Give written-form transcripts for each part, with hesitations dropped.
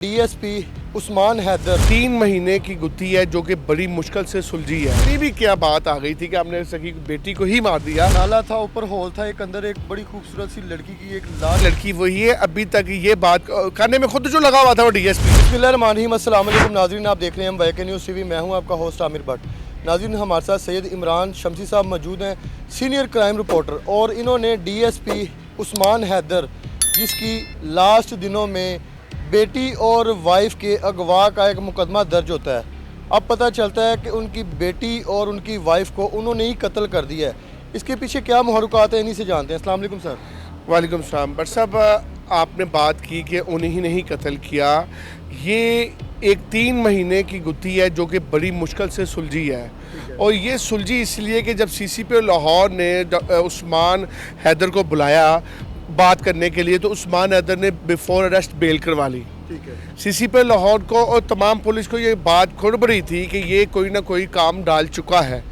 DSP Usman Haider 3 महीने की गुत्थी है जो कि बड़ी मुश्किल से सुलझी है। इतनी भी क्या बात आ गई थी कि आपने सकी बेटी को ही मार दिया। नाला था, ऊपर होल था, एक अंदर एक बड़ी खूबसूरत सी लड़की की एक लाश। लड़की वही है, अभी तक ये बात करने में खुद जो लगा हुआ था वो डीएसपी। बिस्मिल्लाहिर्रहमानिर्रहीम, अस्सलाम वालेकुम नाज़रीन, आप देख रहे हैं वाईके न्यूज़ टीवी। मैं हूं आपका होस्ट आमिर भट्ट। नाज़रीन, हमारे साथ सैयद इमरान शमसी साहब मौजूद हैं, सीनियर क्राइम रिपोर्टर, और इन्होंने डीएसपी उस्मान हैदर, जिसकी लास्ट दिनों में बेटी और वाइफ के अगवा का एक मुकदमा दर्ज होता है, अब पता चलता है कि उनकी बेटी और उनकी वाइफ को उन्होंने ही कत्ल कर दिया है। इसके पीछे क्या मुहर्रिकात है, इन्हीं से जानते हैं। अस्सलाम वालेकुम सर। वालेकुम सलाम। बट साहब, आपने बात की कि उन्हीं ने ही कत्ल किया। ये एक 3 महीने की गुत्थी है जो कि बड़ी मुश्किल से सुलझी है। और ये सुलझी इसलिए कि जब सीसीपी लाहौर ने उस्मान हैदर को बुलाया बात करने के लिए, तो उस्मान हैदर ने बिफोर अरेस्ट बेल करवा ली। ठीक है। सीसीपी लाहौर को और तमाम पुलिस को ये बात खुरबरी थी कि ये कोई ना कोई काम डाल चुका है,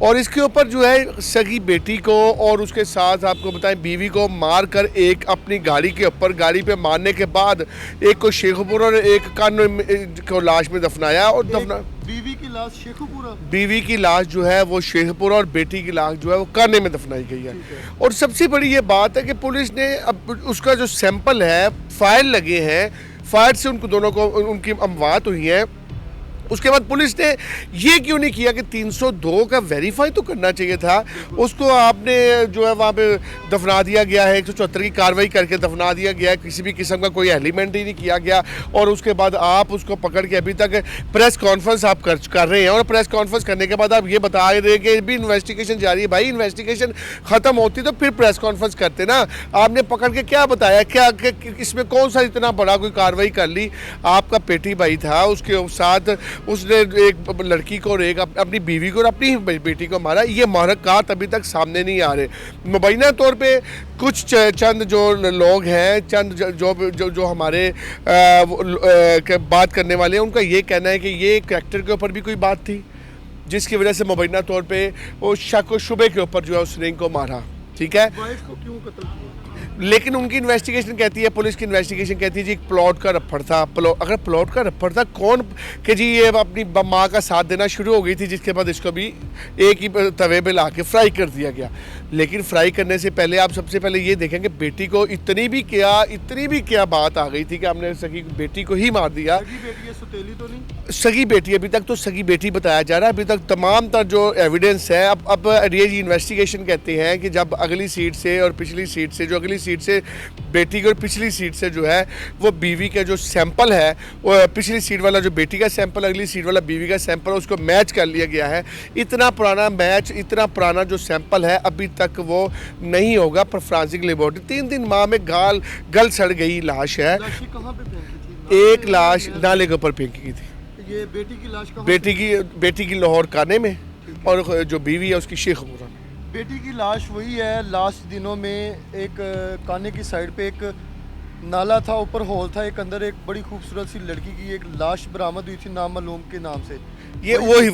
और इसके ऊपर जो है सगी बेटी को और उसके साथ आपको बताएं बीवी को मार कर एक अपनी गाड़ी के ऊपर, गाड़ी पे मारने के बाद एक को शेखपुर और एक कान को लाश में दफनाया। और बीवी की लाश शेखुपुरा, बीवी की लाश जो है वो शेखपुर और बेटी की लाश जो है वो काने में दफनाई गई है। और सबसे बड़ी ये बात है कि पुलिस ने अब उसका जो सैंपल है, फायर लगे हैं, फायर से उनको दोनों को उनकी अमवात हुई है। उसके बाद पुलिस ने ये क्यों नहीं किया कि 302 का वेरीफाई तो करना चाहिए था। उसको आपने जो है वहाँ पे दफना दिया गया है, 174 की कार्रवाई करके दफना दिया गया है, किसी भी किस्म का कोई एलिमेंट ही नहीं किया गया। और उसके बाद आप उसको पकड़ के अभी तक प्रेस कॉन्फ्रेंस आप कर रहे हैं, और प्रेस कॉन्फ्रेंस करने के बाद आप ये बता रहे हैं कि भी इन्वेस्टिगेशन जारी है। भाई, इन्वेस्टिगेशन ख़त्म होती तो फिर प्रेस कॉन्फ्रेंस करते ना। आपने पकड़ के क्या बताया, क्या इसमें कौन सा इतना बड़ा कोई कार्रवाई कर ली। आपका पेटी भाई था, उसके साथ उसने एक लड़की को और एक अपनी बीवी को और अपनी बेटी को मारा। ये मुहर्रिकात अभी तक सामने नहीं आ रहे। मुबैना तौर पे कुछ चंद जो लोग हैं, चंद जो हमारे बात करने वाले हैं, उनका ये कहना है कि ये कैरेक्टर के ऊपर भी कोई बात थी जिसकी वजह से मुबैना तौर पे वो शक और शुबे के ऊपर जो है उस रिंग को मारा। ठीक है, वाइफ को क्यों कत्ल किया? लेकिन उनकी इन्वेस्टिगेशन कहती है, पुलिस की इन्वेस्टिगेशन कहती है जी एक प्लॉट का रफड़ था। अगर प्लॉट का रफड़ था, कौन कि जी ये अपनी माँ का साथ देना शुरू हो गई थी, जिसके बाद इसको भी एक ही तवे पे ला के फ्राई कर दिया गया। लेकिन फ्राई करने से पहले आप सबसे पहले ये देखें कि बेटी को इतनी भी क्या बात आ गई थी कि आपने सगी बेटी को ही मार दिया। सगी बेटी है, सुतेली तो नहीं? सगी बेटी, अभी तक तो सगी बेटी बताया जा रहा है। अभी तक तमाम तर जो एविडेंस है, अब ये इन्वेस्टिगेशन कहते हैं कि जब अगली सीट से और पिछली सीट से, जो अगली सीट से बेटी की और पिछली सीट से जो है वो बीवी का जो सैंपल है, वो पिछली सीट वाला जो बेटी का सैंपल, अगली सीट वाला बीवी का सैंपल, उसको मैच कर लिया गया है। इतना पुराना जो सैंपल है अभी तक वो नहीं होगा पर फॉरेंसिक लेबोरेटरी। 3 माह में गल सड़ गई लाश है। लाशें कहाँ पे फेंकी थी? एक लाश नाले के ऊपर फेंकी गई थी। ये बेटी की लाश कहाँ? बेटी की लाहौर काने में, और जो बीवी है उसकी शेखपुरा में। बेटी की लाश वही है। लास्ट दिनों में एक काने की साइड पे एक नाला था, ऊपर होल था, एक अंदर एक बड़ी खूबसूरत सी लड़की की एक लाश बरामद हुई थी नामालूम के नाम से। ये वही है,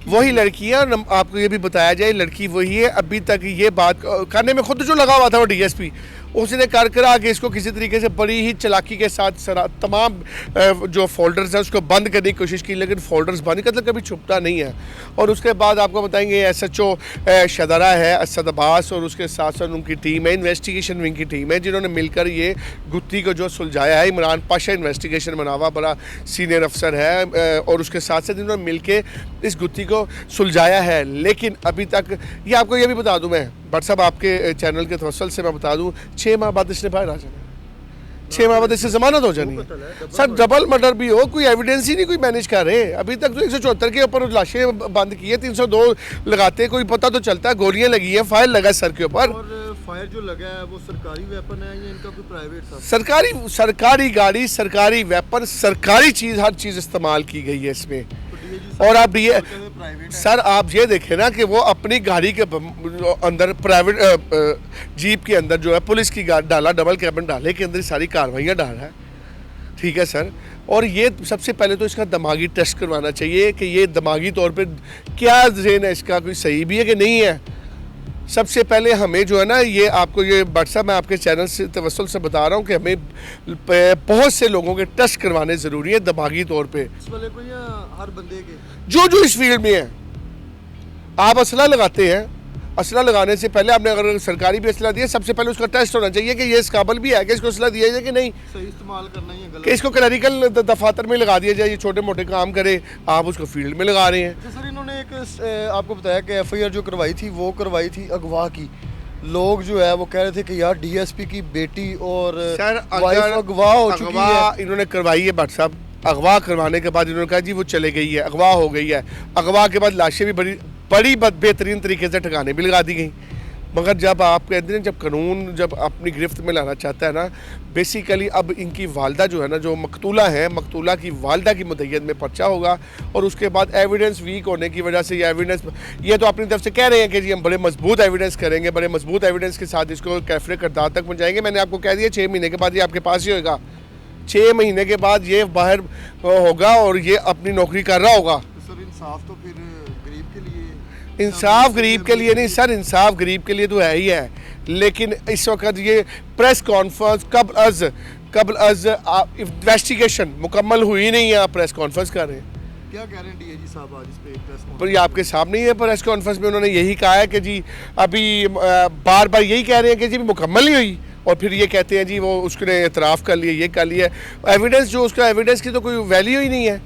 वही लड़की है। और आपको ये भी बताया जाए लड़की वही है। अभी तक ये बात करने में खुद जो लगा हुआ था वो डीएसपी, उसने कर करा के इसको किसी तरीके से बड़ी ही चालाकी के साथ तमाम जो फोल्डर्स हैं उसको बंद करने की कोशिश की, लेकिन फोल्डर्स बंद मतलब कभी छुपता नहीं है। और उसके बाद आपको बताएंगे SHO शदरा है असद अब्बास, और उसके साथ साथ उनकी टीम है, इन्वेस्टिगेशन विंग की टीम है, जिन्होंने मिलकर ये गुत्थी को जो सुलझाया है। इमरान पाशा इन्वेस्टिगेशन बनावा बड़ा सीनियर अफसर है, और उसके साथ साथ इन्होंने मिलकर इस गुत्थी को सुलझाया है। लेकिन अभी तक ये आपको ये भी बता दूँ मैं भट्ट साहब, आपके चैनल के तवसल से मैं बता दूं, 6 माह बाद इसने बाहर आ जाना, 6 माह बाद इससे जमानत हो जानी है। सर, डबल मर्डर भी हो, कोई एविडेंस ही नहीं कोई मैनेज कर रहे। अभी तक तो 174 के ऊपर लाशें बंद की है, 302 लगाते कोई पता तो चलता है। गोलियां लगी है, फायर लगा सर के ऊपर। और फायर जो लगा है वो सरकारी वेपन है या इनका कोई प्राइवेट था? सरकारी गाड़ी, सरकारी वेपन, सरकारी चीज़, हर चीज़ इस्तेमाल की गई है इसमें। और आप ये सर, आप ये देखें ना कि वो अपनी गाड़ी के अंदर, प्राइवेट जीप के अंदर जो है पुलिस की गाड़ी डाला, डबल कैबिन डाले के अंदर सारी कार्रवाइयाँ डाल रहा है। ठीक है सर, और ये सबसे पहले तो इसका दिमागी टेस्ट करवाना चाहिए कि ये दिमागी तौर पे क्या ज़हन है इसका, कोई सही भी है कि नहीं है। सबसे पहले हमें जो है ना, ये आपको ये व्हाट्सएप मैं आपके चैनल से तवस्सुल से बता रहा हूँ कि हमें बहुत से लोगों के टेस्ट करवाने ज़रूरी है दिमागी तौर पे, इस वाले को या हर बंदे के? जो इस फील्ड में है। आप असला लगाते हैं, असला लगाने से पहले आपने अगर सरकारी भी असला दिया, सबसे पहले उसका टेस्ट होना चाहिए कि ये इस काबिल भी है कि इसको असला दिया जाए कि नहीं, सही इस्तेमाल करना ही है, गलत कि इसको क्लरिकल दफातर में लगा दिया जाए, ये छोटे मोटे काम करे, आप उसको फील्ड में लगा रहे हैं। अच्छा सर, इन्होंने एक आपको बताया कि एफआईआर जो करवाई थी वो करवाई थी अगवा की। लोग जो है वो कह रहे थे कि यार डीएसपी की बेटी और सर वाइफ अगवा हो चुकी है। इन्होंने करवाई है भट्ट साहब, अगवा करवाने के बाद इन्होंने कहा जी वो चले गई है, अगवा हो गई है। अगवा के बाद लाशें भी बड़ी बेहतरीन तरीके से ठिकाने भी लगा दी गई। मगर जब आप कहते हैं, जब कानून जब अपनी गिरफ्त में लाना चाहता है ना, बेसिकली अब इनकी वालदा जो है ना, जो मकतूला है, मकतूला की वालदा की मुद्दत में पर्चा होगा और उसके बाद एविडेंस वीक होने की वजह से ये तो अपनी तरफ से कह रहे हैं कि जी हम बड़े मजबूत एविडेंस करेंगे, बड़े मजबूत एविडेंस के साथ इसको कैफरे करदार तक पहुँचाएंगे। मैंने आपको कह दिया 6 महीने के बाद ये आपके पास ही होगा, 6 महीने के बाद ये बाहर होगा और ये अपनी नौकरी कर रहा होगा। सर इंसाफ तो फिर गरीब के लिए, इंसाफ गरीब के लिए नहीं सर, इंसाफ गरीब के लिए तो है ही है, लेकिन इस वक्त ये प्रेस कॉन्फ्रेंस कबल अज इन्वेस्टिगेशन मुकम्मल हुई नहीं है, आप प्रेस कॉन्फ्रेंस कर रहे हैं। क्या कह रहे हैं डीएजी साहब आज इस पे प्रेस पर ये आपके सामने ही है, प्रेस कॉन्फ्रेंस में उन्होंने यही कहा है कि जी अभी बार बार यही कह रहे हैं कि जी मुकम्मल नहीं हुई, और फिर ये कहते हैं जी वो उसने एतराफ़ कर लिया, ये कर लिया। एविडेंस जो उसका एविडेंस की तो कोई वैल्यू ही नहीं है।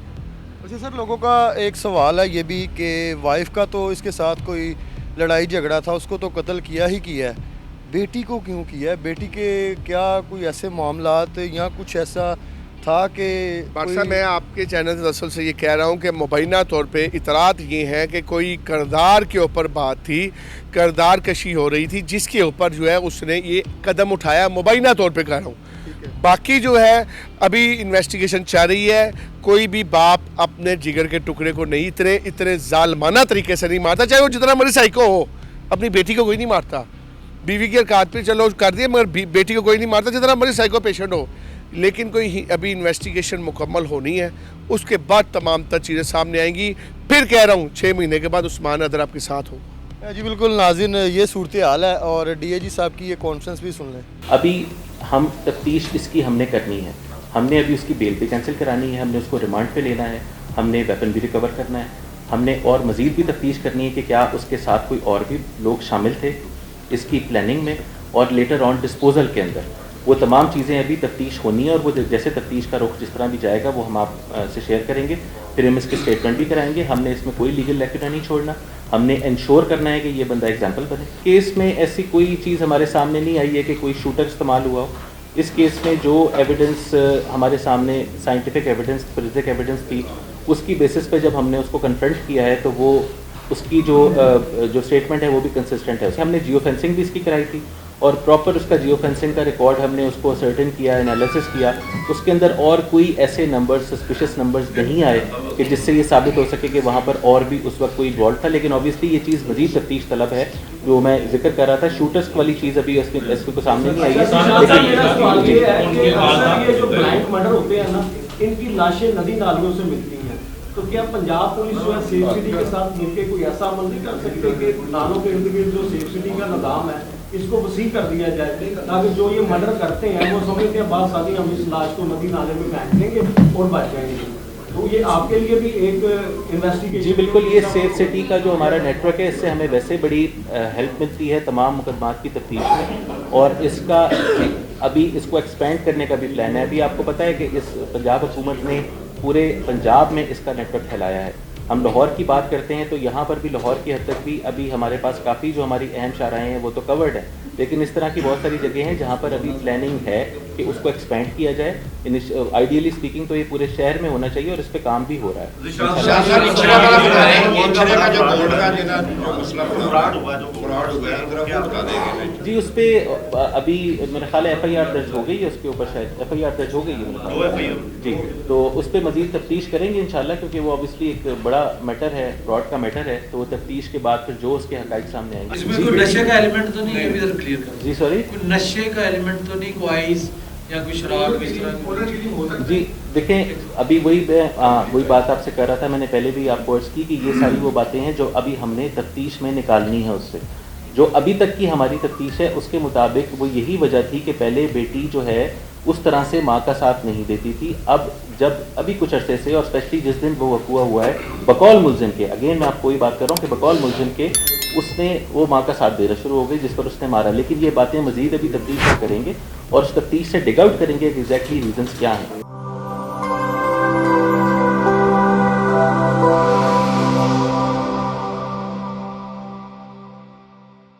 अच्छा सर, लोगों का एक सवाल है ये भी कि वाइफ का तो इसके साथ कोई लड़ाई झगड़ा था, उसको तो कत्ल किया ही किया है, बेटी को क्यों किया है? बेटी के क्या कोई ऐसे मामलात या कुछ ऐसा था कि साहब मैं आपके चैनल दरअसल से ये कह रहा हूँ कि मुबैना तौर पे इतरात ये है कि कोई किरदार के ऊपर बात थी, किरदार कशी हो रही थी, जिसके ऊपर जो है उसने ये कदम उठाया, मुबैना तौर पे कह रहा हूँ। बाकी जो है अभी इन्वेस्टिगेशन चल रही है। कोई भी बाप अपने जिगर के टुकड़े को नहीं इतने जालमाना तरीके से नहीं मारता, चाहे वो जितना मर्जी साइको हो। अपनी बेटी को कोई नहीं मारता, बीवी की औकात पे चलो कर दिए, मगर बेटी को कोई नहीं मारता, जितना मर्जी साइको पेशेंट हो। लेकिन कोई अभी इन्वेस्टिगेशन मुकम्मल होनी है, उसके बाद तमाम तर चीज़ें सामने आएंगी। फिर कह रहा हूँ 6 महीने के बाद उस्मान अदर आपके साथ हो। जी बिल्कुल नाज़रीन, ये सूरत हाल है और डीएजी साहब की ये कॉन्फ्रेंस भी सुन लें। अभी हम तफ्तीश इसकी हमने करनी है, हमने अभी उसकी बेल भी कैंसिल करानी है, हमने उसको रिमांड पे लेना है, हमने वेपन भी रिकवर करना है, हमने और मज़ीद भी तफ्तीश करनी है कि क्या उसके साथ कोई और भी लोग शामिल थे इसकी प्लानिंग में और लेटर ऑन डिस्पोजल के अंदर। वो तमाम चीज़ें अभी तफ्तीश होनी है और वो जैसे तफ्तीश का रुख जिस तरह भी जाएगा वो हम आप से शेयर करेंगे। फिर हम इसके स्टेटमेंट भी कराएंगे। हमने इसमें कोई लीगल लैक्यूना नहीं छोड़ना, हमने इंश्योर करना है कि ये बंदा एग्जाम्पल बने। केस में ऐसी कोई चीज़ हमारे सामने नहीं आई है कि कोई शूटर इस्तेमाल हुआ हो। इस केस में जो एविडेंस हमारे सामने साइंटिफिक एविडेंस, फोरेंसिक एविडेंस थी, उसकी बेसिस पे जब हमने उसको कन्फ्रंट किया है तो वो उसकी जो स्टेटमेंट है वो भी कंसिस्टेंट है। हमने जियो फेंसिंग भी इसकी कराई थी और प्रॉपर उसका जियो फेंसिंग का रिकॉर्ड हमने उसको सर्टेन किया, एनालिसिस किया। उसके अंदर और कोई ऐसे नंबर्स, सस्पिशियस नंबर्स नहीं आए कि जिससे ये साबित हो सके कि वहाँ पर और भी उस वक्त कोई इन्वॉल्व था। लेकिन ऑब्वियसली ये चीज़ मजीद तफ्तीश तलब है, जो मैं जिक्र कर रहा था। शूटर्स वाली चीज़ अभी एसपी को सामने नहीं आई है। इनकी लाशें नदी नालियों से मिलती हैं, तो क्या पंजाब पुलिस जो है सेफ सिटी के साथ मिलकर कोई ऐसा अमल नहीं कर सकते कि नालों के इर्द गिर्द जो सेफ सिटी का निज़ाम है इसको वसी कर दिया जाए, ताकि जो ये मर्डर करते हैं वो समझते हैं बाद शादी हम इस लाश को नदी नाले में फेंक देंगे और बच जाएंगे। तो ये आपके लिए भी एक इन्वेस्टिगेशन। जी बिल्कुल, ये सेफ सिटी का जो हमारा नेटवर्क है इससे हमें वैसे बड़ी हेल्प मिलती है तमाम मुकदमात की तफ्तीश में, और इसका अभी इसको एक्सपेंड करने का भी प्लान है। अभी आपको पता है कि इस पंजाब हुकूमत ने पूरे पंजाब में इसका नेटवर्क फैलाया है। हम लाहौर की बात करते हैं तो यहाँ पर भी लाहौर की हद तक भी अभी हमारे पास काफ़ी जो हमारी अहम शाहराएँ हैं वो तो कवर्ड है, लेकिन इस तरह की बहुत सारी जगह हैं जहाँ पर अभी प्लानिंग है कि उसको एक्सपेंड किया जाए। आइडियली स्पीकिंग तो ये पूरे शहर में होना चाहिए और इस पर काम भी हो रहा है। जी उस पर अभी मेरा ख्याल है FIR दर्ज हो गई है, उसके ऊपर शायद FIR दर्ज हो गई है जी, तो उस पर मजीद तफ्तीश करेंगे इंशाल्लाह, क्योंकि वो ऑब्वियसली एक बड़ा मैटर है, ब्रॉड का मैटर है, तो वो तफ्तीश के बाद फिर जो उसके हक़ाइक़ सामने आएंगे। इसमें कोई नशे का एलिमेंट तो नहीं है अभी तक क्लियर कर? जी सॉरी, कोई नशे का एलिमेंट तो नहीं, कोई आइस या कोई शराब इस तरह? जी देखें, अभी वही बात आपसे कर रहा था, मैंने पहले भी आपको अर्ज़ की कि ये सारी वो बातें हैं जो अभी हमने तफ्तीश में निकालनी है उससे। जो अभी तक की हमारी तफ्तीश है उसके मुताबिक वो यही वजह थी कि पहले बेटी जो है उस तरह से माँ का साथ नहीं देती थी। अब जब अभी कुछ अरसे से, और स्पेशली जिस दिन वो वक़ूआ हुआ है बकौल मुलजिम के, अगेन मैं आपको ये बात कर रहा हूँ कि बकौल मुलजिम के उसने वो माँ का साथ देना शुरू हो गई जिस पर उसने मारा। लेकिन ये बातें मज़ीद अभी तफ्तीश करेंगे और उस तफ्तीश से डिग आउट करेंगे कि एग्जैक्टली रीजंस क्या हैं।